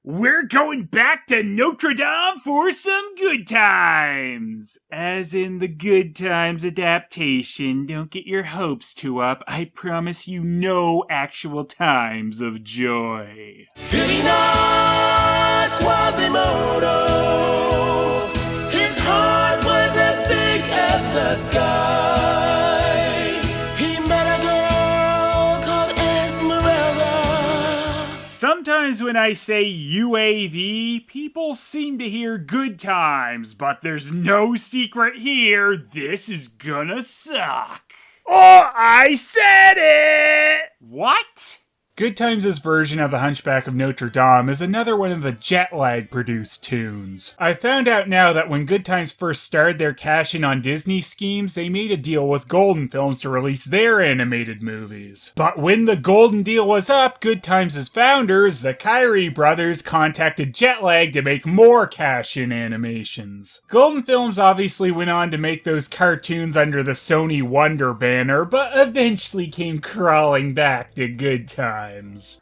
We're going back to Notre-Dame for some good times. As in the Goodtimes adaptation. Don't get your hopes too up. I promise you no actual times of joy. Did he not, Quasimodo? His heart was as big as the sky. He met a girl called Esmeralda. Sometimes when I say UAV, people seem to hear good times, but there's no secret here. This is gonna suck. Oh, I said it! What? Goodtimes' version of the Hunchback of Notre-Dame is another one of the Jetlag produced tunes. I found out now that when Goodtimes first started their cash-in on Disney schemes, they made a deal with Golden Films to release their animated movies. But when the Golden deal was up, Goodtimes' founders, the Kyrie brothers, contacted Jetlag to make more cash-in animations. Golden Films obviously went on to make those cartoons under the Sony Wonder banner, but eventually came crawling back to Goodtimes.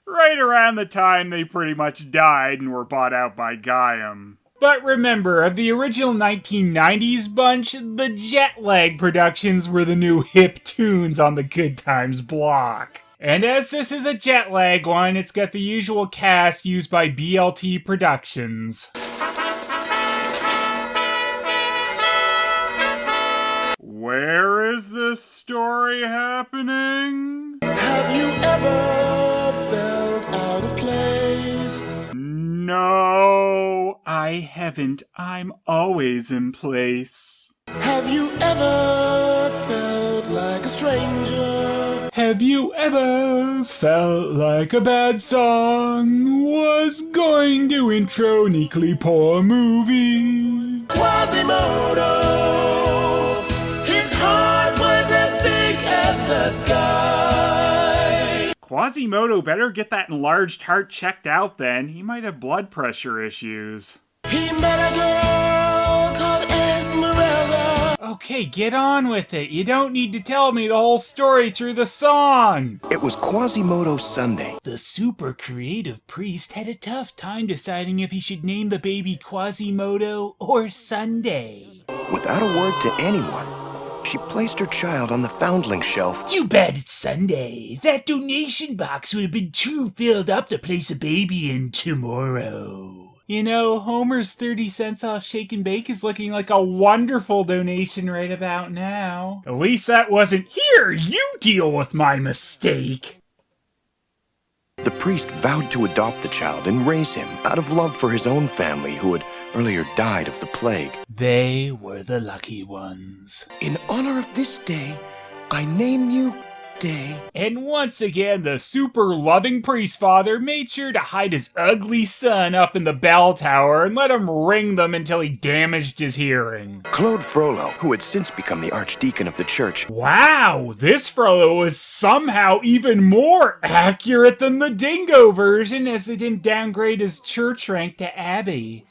Right around the time they pretty much died and were bought out by Gaiam. But remember, of the original 1990s bunch, the Jetlag productions were the new hip tunes on the Goodtimes block. And as this is a Jetlag one, it's got the usual cast used by BLT Productions. Where is this story happening? Have you ever felt out of place? No, I haven't. I'm always in place. Have you ever felt like a stranger? Have you ever felt like a bad song was going to intro neatly poor movie? Quasimodo, his heart was as big as the sky. Quasimodo better get that enlarged heart checked out then. He might have blood pressure issues. He met a girl called Esmeralda. Okay, get on with it. You don't need to tell me the whole story through the song. It was Quasimodo Sunday. The super creative priest had a tough time deciding if he should name the baby Quasimodo or Sunday. Without a word to anyone, she placed her child on the foundling shelf. Too bad it's Sunday. That donation box would have been too filled up to place a baby in tomorrow. You know, Homer's 30 cents off Shake and Bake is looking like a wonderful donation right about now. At least that wasn't, here, you deal with my mistake. The priest vowed to adopt the child and raise him out of love for his own family who had earlier died of the plague. They were the lucky ones. In honor of this day, I name you Day. And once again, the super loving priest father made sure to hide his ugly son up in the bell tower and let him ring them until he damaged his hearing. Claude Frollo, who had since become the archdeacon of the church. Wow, this Frollo was somehow even more accurate than the Dingo version, as they didn't downgrade his church rank to Abbey.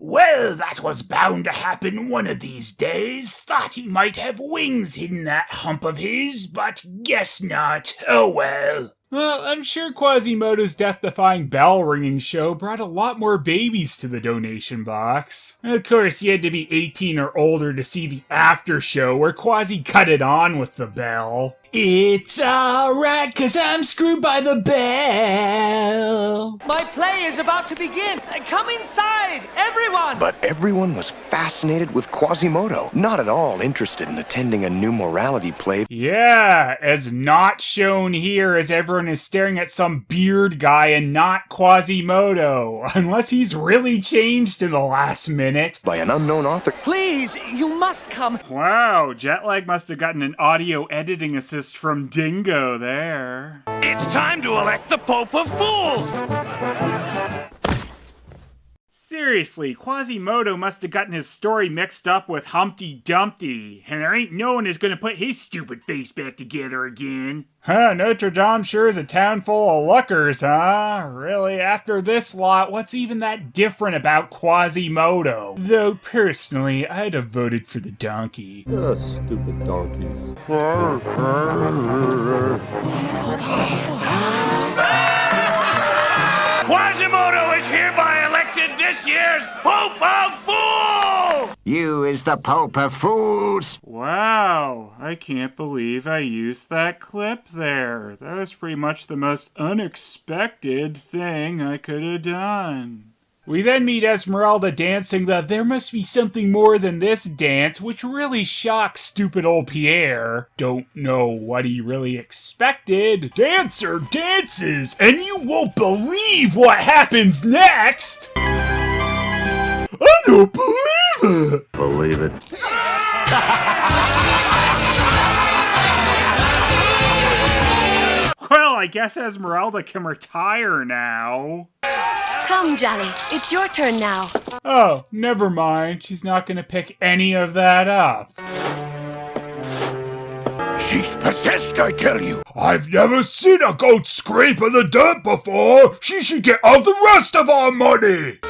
Well, that was bound to happen one of these days. Thought he might have wings in that hump of his, but guess not. Oh well. Well, I'm sure Quasimodo's death-defying bell-ringing show brought a lot more babies to the donation box. Of course, you had to be 18 or older to see the after show where Quasi cut it on with the bell. It's alright, 'cause I'm screwed by the bell. My play is about to begin. Come inside, everyone! But everyone was fascinated with Quasimodo, not at all interested in attending a new morality play. Yeah, as not shown here, as everyone is staring at some beard guy and not Quasimodo, unless he's really changed in the last minute. By an unknown author. Please, you must come. Wow, Jetlag must have gotten an audio editing assist from Dingo there. It's time to elect the Pope of Fools! Seriously, Quasimodo must have gotten his story mixed up with Humpty Dumpty, and there ain't no one is gonna put his stupid face back together again. Huh, Notre-Dame sure is a town full of lookers, huh? Really, after this lot, what's even that different about Quasimodo? Though, personally, I'd have voted for the donkey. Stupid donkeys. Quasimodo is hereby elected this year's Pope of Fools! You is the Pope of Fools! Wow, I can't believe I used that clip there. That was pretty much the most unexpected thing I could have done. We then meet Esmeralda dancing the "there must be something more than this" dance, which really shocks stupid old Pierre. Don't know what he really expected. Dancer dances, and you won't believe what happens next! I don't believe it! Believe it. Well, I guess Esmeralda can retire now. Come, Jolly, it's your turn now. Oh, never mind. She's not gonna pick any of that up. She's possessed, I tell you! I've never seen a goat scrape in the dirt before! She should get all the rest of our money!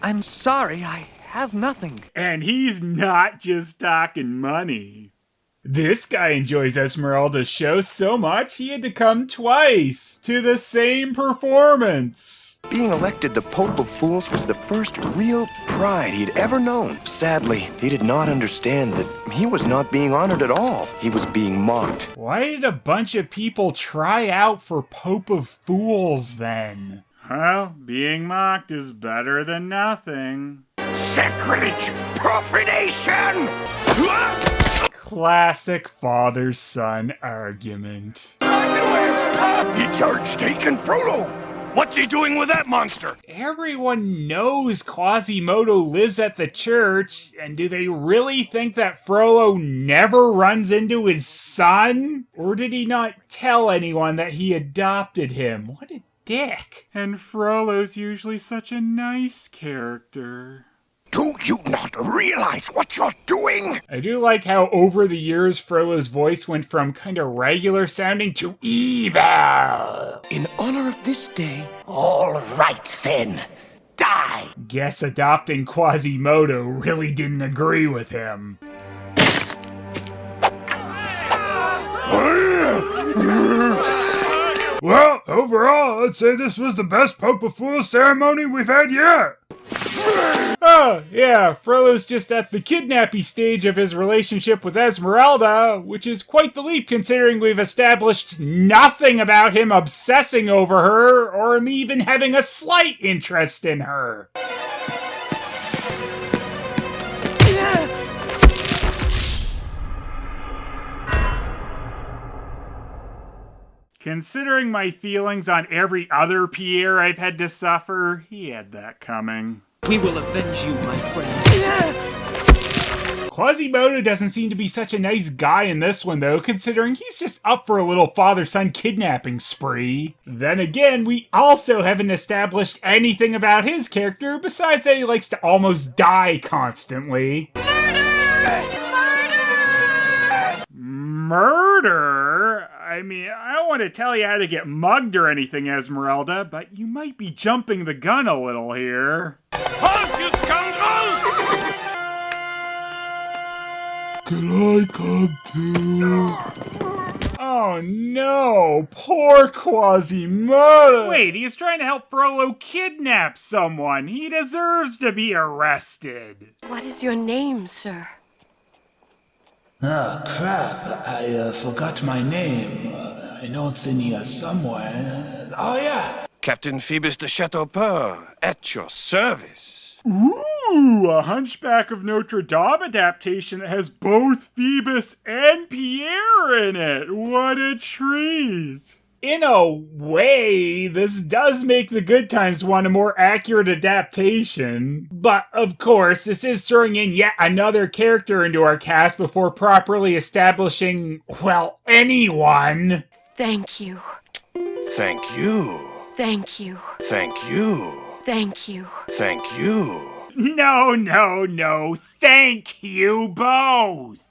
I'm sorry, I have nothing. And he's not just talking money. This guy enjoys Esmeralda's show so much he had to come twice to the same performance. Being elected the Pope of Fools was the first real pride he'd ever known. Sadly, he did not understand that he was not being honored at all. He was being mocked. Why did a bunch of people try out for Pope of Fools then? Well, being mocked is better than nothing. Sacrilege! Profanation! Classic father-son argument. It's Archdeacon Frollo! What's he doing with that monster? Everyone knows Quasimodo lives at the church, and do they really think that Frollo never runs into his son? Or did he not tell anyone that he adopted him? What a dick. And Frollo's usually such a nice character. Do you not realize what you're doing? I do like how over the years Frollo's voice went from kinda regular sounding to evil. In honor of this day, All right, then. Die! Guess adopting Quasimodo really didn't agree with him. Well, overall, I'd say this was the best Pope of Fools ceremony we've had yet. Oh, yeah, Frollo's just at the kidnapping stage of his relationship with Esmeralda, which is quite the leap considering we've established nothing about him obsessing over her, or him even having a slight interest in her. Considering my feelings on every other Pierre I've had to suffer, he had that coming. We will avenge you, my friend. Quasimodo doesn't seem to be such a nice guy in this one, though, considering he's just up for a little father-son kidnapping spree. Then again, we also haven't established anything about his character besides that he likes to almost die constantly. Murder? I mean, I don't want to tell you how to get mugged or anything, Esmeralda, but you might be jumping the gun a little here. Halt, you scoundrels! can I come too? Oh no, poor Quasimodo! Wait, he's trying to help Frollo kidnap someone. He deserves to be arrested. What is your name, sir? Ah, crap. I forgot my name. I know it's in here somewhere. Oh, yeah. Captain Phoebus de Chateaupeur, at your service. Ooh, a Hunchback of Notre-Dame adaptation that has both Phoebus and Pierre in it. What a treat. In a way, this does make the Goodtimes one a more accurate adaptation. But, of course, this is throwing in yet another character into our cast before properly establishing, well, anyone. Thank you. Thank you Thank you. Thank you. Thank you. Thank you. No, no, no. Thank you both.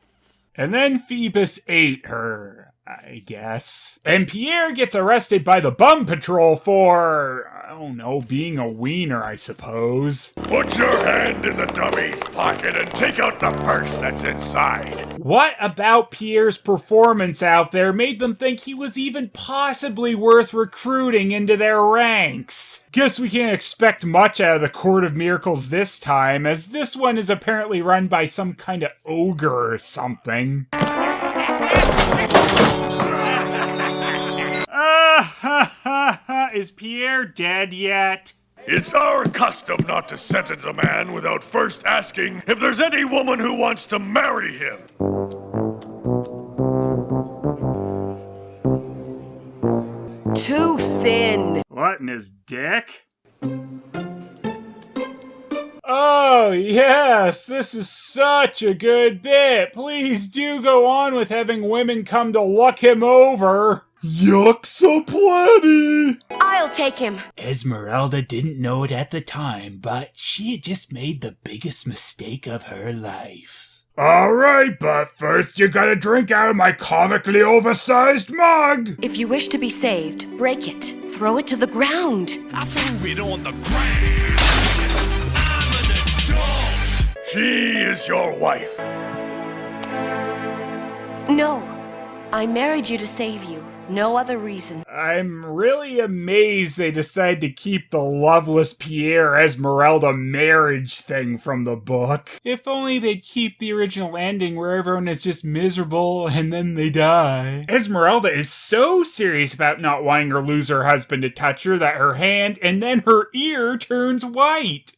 And then Phoebus ate her, I guess. And Pierre gets arrested by the bum patrol for, I don't know, being a wiener, I suppose. Put your hand in the dummy's pocket and take out the purse that's inside. What about Pierre's performance out there made them think he was even possibly worth recruiting into their ranks? Guess we can't expect much out of the Court of Miracles this time, as this one is apparently run by some kind of ogre or something. Is Pierre dead yet? It's our custom not to sentence a man without first asking if there's any woman who wants to marry him. Too thin. What, in his dick? Oh, yes, this is such a good bit. Please do go on with having women come to look him over. Yucks aplenty! I'll take him. Esmeralda didn't know it at the time, but she had just made the biggest mistake of her life. Alright, but first you gotta drink out of my comically oversized mug! If you wish to be saved, break it. Throw it to the ground. I threw it on the ground. I'm an adult. She is your wife. No. I married you to save you. No other reason. I'm really amazed they decided to keep the loveless Pierre Esmeralda marriage thing from the book. If only they'd keep the original ending where everyone is just miserable and then they die. Esmeralda is so serious about not wanting her loser husband to touch her that her hand and then her ear turns white.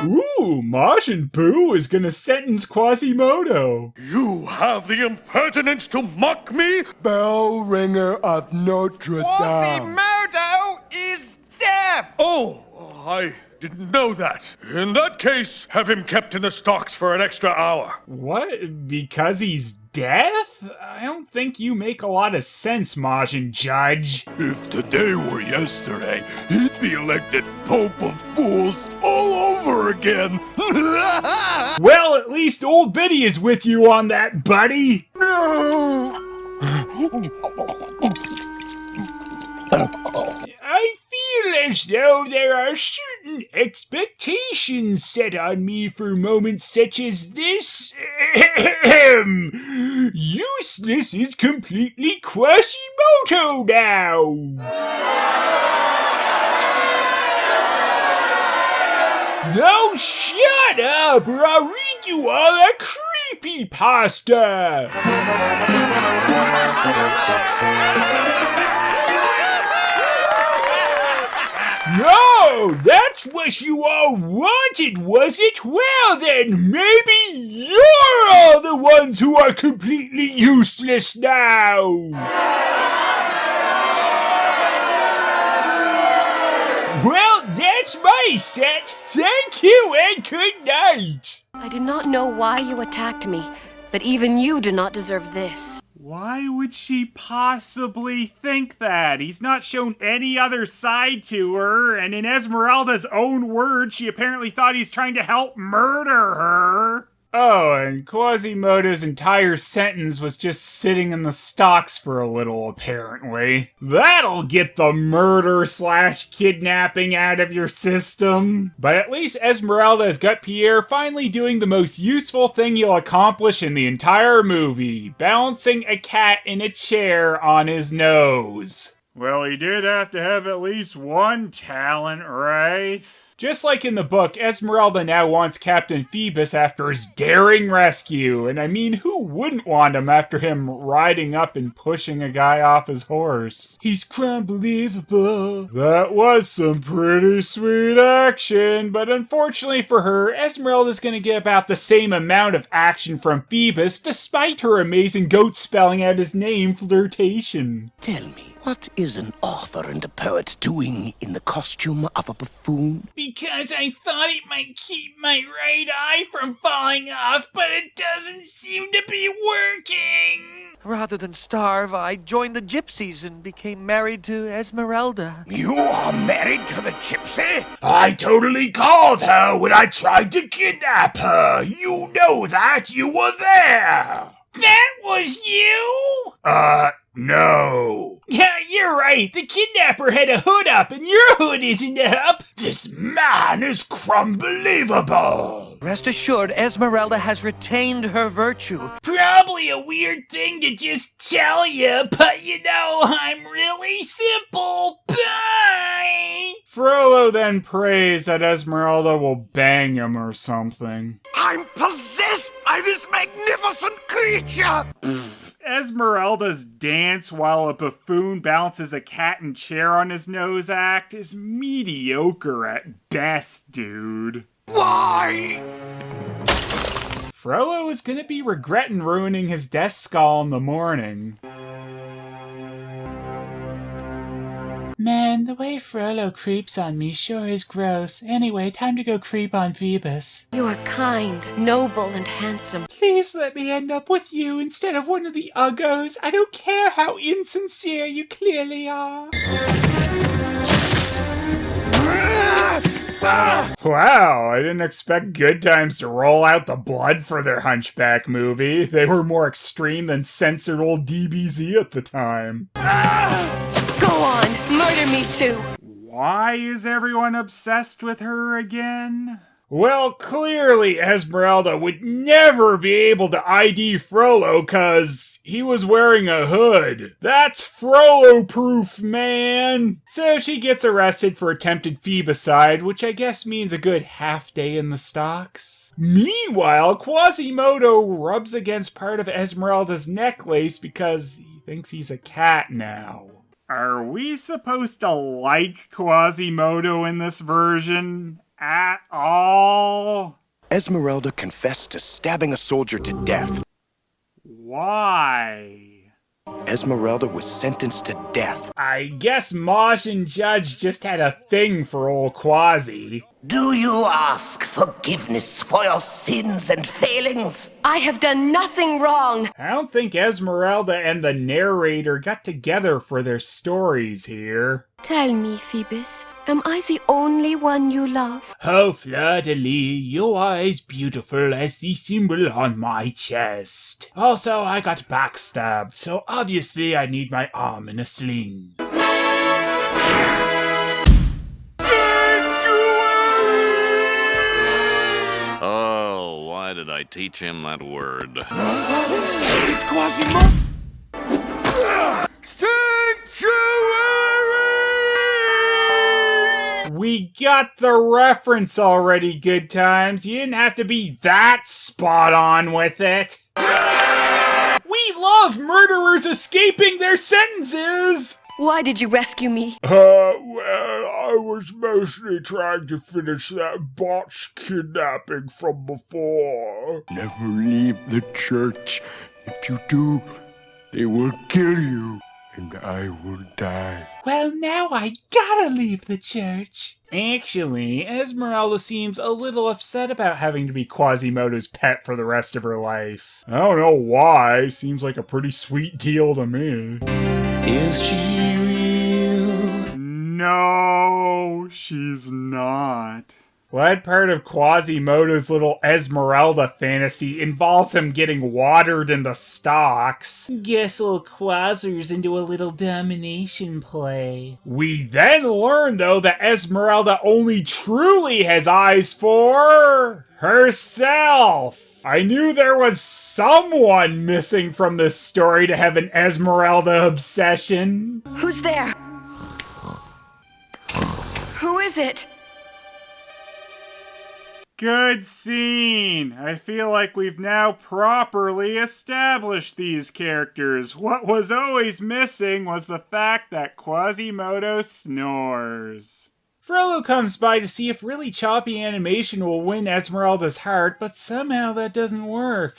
Ooh, Majin Buu is gonna sentence Quasimodo. You have the impertinence to mock me? Bell ringer of Notre-Dame. Quasimodo is deaf. Oh, I didn't know that. In that case, have him kept in the stocks for an extra hour. What? Because he's deaf? I don't think you make a lot of sense, Majin Judge. If today were yesterday, he'd be elected Pope of Fools all over again. Well, at least old Biddy is with you on that, buddy. I feel as though there are certain expectations set on me for moments such as this. Useless is completely Quasimodo now. Now shut up or I'll read you all a creepypasta. No, that's what you all wanted, was it? Well then, maybe you're all the ones who are completely useless now. Well, that's my set. Thank you and good night. I do not know why you attacked me, but even you do not deserve this. Why would she possibly think that? He's not shown any other side to her, and in Esmeralda's own words, she apparently thought he's trying to help murder her. Oh, and Quasimodo's entire sentence was just sitting in the stocks for a little, apparently. That'll get the murder/kidnapping out of your system. But at least Esmeralda has got Pierre finally doing the most useful thing he'll accomplish in the entire movie, balancing a cat in a chair on his nose. Well, he did have to have at least one talent, right? Just like in the book, Esmeralda now wants Captain Phoebus after his daring rescue, and I mean, who wouldn't want him after him riding up and pushing a guy off his horse? He's crime-believable. That was some pretty sweet action, but unfortunately for her, Esmeralda's gonna get about the same amount of action from Phoebus, despite her amazing goat spelling out his name flirtation. Tell me, what is an author and a poet doing in the costume of a buffoon? Because I thought it might keep my right eye from falling off, but it doesn't seem to be working. Rather than starve, I joined the gypsies and became married to Esmeralda. You are married to the gypsy? I totally called her when I tried to kidnap her. You know that. You were there. That was you? No. Yeah, you're right. The kidnapper had a hood up and your hood isn't up. This man is crumbelievable. Rest assured, Esmeralda has retained her virtue. Probably a weird thing to just tell you, but you know, I'm really simple. Bye! Frollo then prays that Esmeralda will bang him or something. I'm possessed by this magnificent creature! Esmeralda's dance while a buffoon balances a cat and chair on his nose act is mediocre at best, dude. Why? Frollo is gonna be regretting ruining his desk skull in the morning. Man, the way Frollo creeps on me sure is gross. Anyway, time to go creep on Phoebus. You are kind, noble, and handsome. Please let me end up with you instead of one of the uggos. I don't care how insincere you clearly are. Wow, I didn't expect Goodtimes to roll out the blood for their Hunchback movie. They were more extreme than censored old DBZ at the time. Go on, murder me too. Why is everyone obsessed with her again? Well, clearly Esmeralda would never be able to ID Frollo cause he was wearing a hood. That's Frollo-proof, man! So she gets arrested for attempted Phoebicide, which I guess means a good half day in the stocks. Meanwhile, Quasimodo rubs against part of Esmeralda's necklace because he thinks he's a cat now. Are we supposed to like Quasimodo in this version? At all? Esmeralda confessed to stabbing a soldier to death. Why? Esmeralda was sentenced to death. I guess Mosh and Judge just had a thing for old Quasi. Do you ask forgiveness for your sins and failings? I have done nothing wrong. I don't think Esmeralda and the narrator got together for their stories here. Tell me, Phoebus, am I the only one you love? Oh, Fleur-de-Lis, you are as beautiful as the symbol on my chest. Also, I got backstabbed, so obviously I need my arm in a sling. Oh, why did I teach him that word? It's Quasimodo! We got the reference already, Goodtimes. You didn't have to be that spot on with it. We love murderers escaping their sentences! Why did you rescue me? Well, I was mostly trying to finish that botched kidnapping from before. Never leave the church. If you do, they will kill you, and I will die. Well, now I gotta leave the church. Actually, Esmeralda seems a little upset about having to be Quasimodo's pet for the rest of her life. I don't know why. Seems like a pretty sweet deal to me. Is she real? No, she's not. What part of Quasimodo's little Esmeralda fantasy involves him getting watered in the stocks? Guess little Quasar's into a little domination play. We then learn, though, that Esmeralda only truly has eyes for herself. I knew there was someone missing from this story to have an Esmeralda obsession. Who's there? Who is it? Good scene! I feel like we've now properly established these characters. What was always missing was the fact that Quasimodo snores. Frollo comes by to see if really choppy animation will win Esmeralda's heart, but somehow that doesn't work.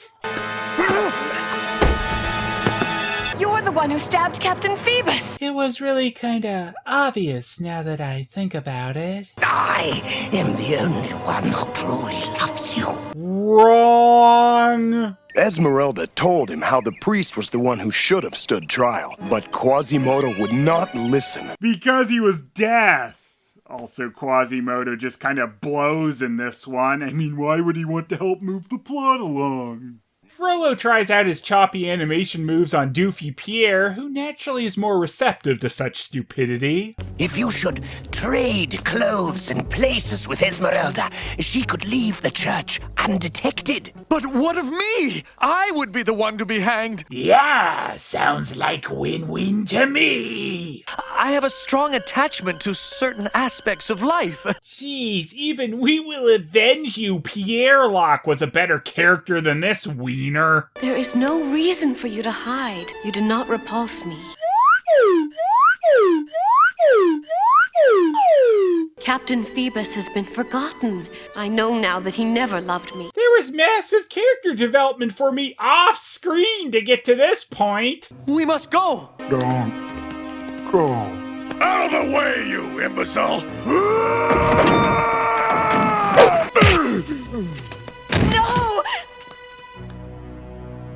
You're the one who stabbed Captain Phoebus! It was really kinda obvious now that I think about it. I am the only one who truly loves you. Wrong! Esmeralda told him how the priest was the one who should have stood trial, but Quasimodo would not listen. Because he was deaf. Also, Quasimodo just kind of blows in this one. I mean, why would he want to help move the plot along? Frollo tries out his choppy animation moves on Doofy Pierre, who naturally is more receptive to such stupidity. If you should trade clothes and places with Esmeralda, she could leave the church undetected. But what of me? I would be the one to be hanged. Yeah, sounds like win-win to me. I have a strong attachment to certain aspects of life. Jeez, even We Will Avenge You Pierre Locke was a better character than this wiener. There is no reason for you to hide. You do not repulse me. Captain Phoebus has been forgotten. I know now that he never loved me. There was massive character development for me off-screen to get to this point. We must go. Don't go. Out of the way, you imbecile! No!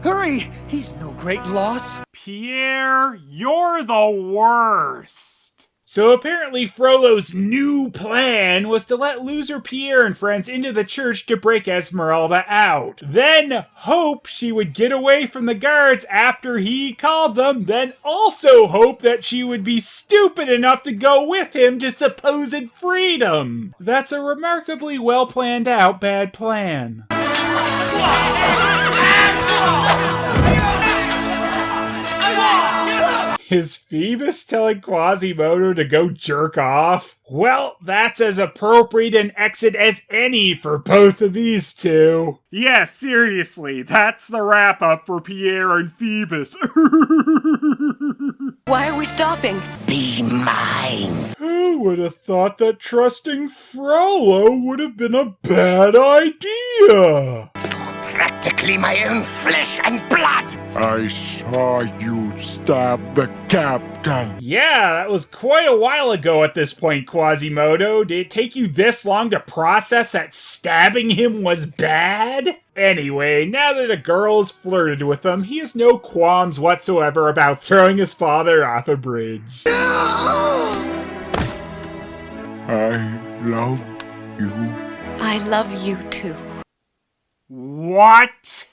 Hurry! He's no great loss. Pierre, you're the worst. So apparently Frollo's new plan was to let loser Pierre and friends into the church to break Esmeralda out. Then hope she would get away from the guards after he called them, then also hope that she would be stupid enough to go with him to supposed freedom. That's a remarkably well planned out bad plan. Is Phoebus telling Quasimodo to go jerk off? Well, that's as appropriate an exit as any for both of these two. Yeah, seriously, that's the wrap-up for Pierre and Phoebus. Why are we stopping? Be mine. Who would have thought that trusting Frollo would have been a bad idea? Practically my own flesh and blood. I saw you stab the captain. Yeah, that was quite a while ago at this point, Quasimodo. Did it take you this long to process that stabbing him was bad? Anyway, now that a girl has flirted with him, he has no qualms whatsoever about throwing his father off a bridge. I love you. I love you too. What?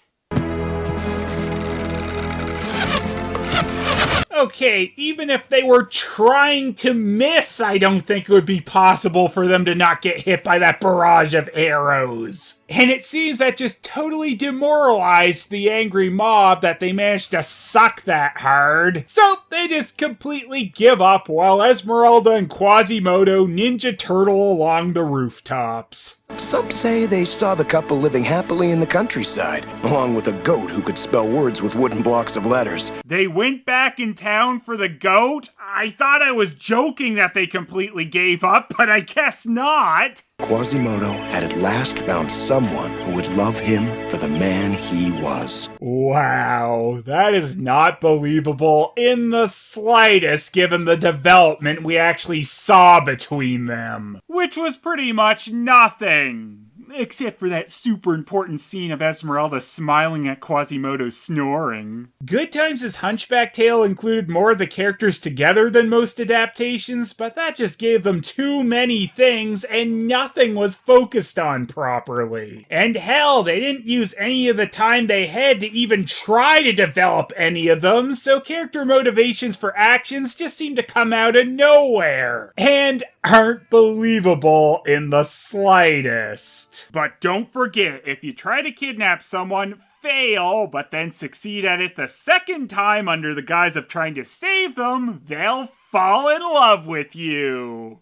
Okay, even if they were trying to miss, I don't think it would be possible for them to not get hit by that barrage of arrows. And it seems that just totally demoralized the angry mob that they managed to suck that hard. So they just completely give up while Esmeralda and Quasimodo Ninja Turtle along the rooftops. Some say they saw the couple living happily in the countryside, along with a goat who could spell words with wooden blocks of letters. They went back in town for the goat? I thought I was joking that they completely gave up, but I guess not. Quasimodo had at last found someone who would love him for the man he was. Wow, that is not believable in the slightest given the development we actually saw between them. Which was pretty much nothing. Except for that super important scene of Esmeralda smiling at Quasimodo snoring. Goodtimes' Hunchback tale included more of the characters together than most adaptations, but that just gave them too many things and nothing was focused on properly. And hell, they didn't use any of the time they had to even try to develop any of them, so character motivations for actions just seem to come out of nowhere. And aren't believable in the slightest. But don't forget, if you try to kidnap someone, fail, but then succeed at it the second time under the guise of trying to save them, they'll fall in love with you.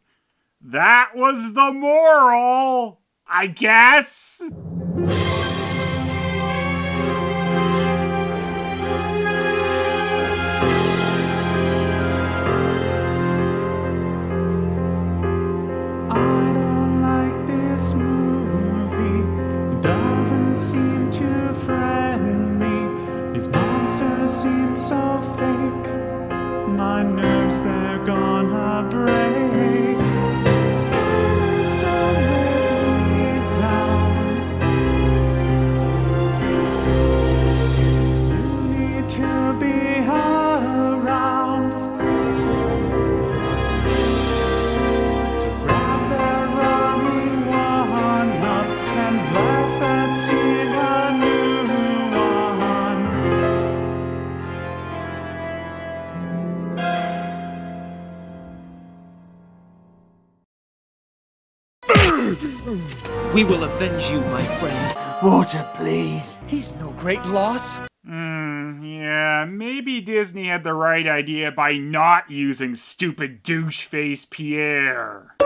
That was the moral, I guess. Seem too friendly. These monsters seem so fake. My nerves, they're gonna break. Please don't let me down. We will avenge you, my friend. Water, please. He's no great loss. Yeah, maybe Disney had the right idea by not using stupid douche face Pierre.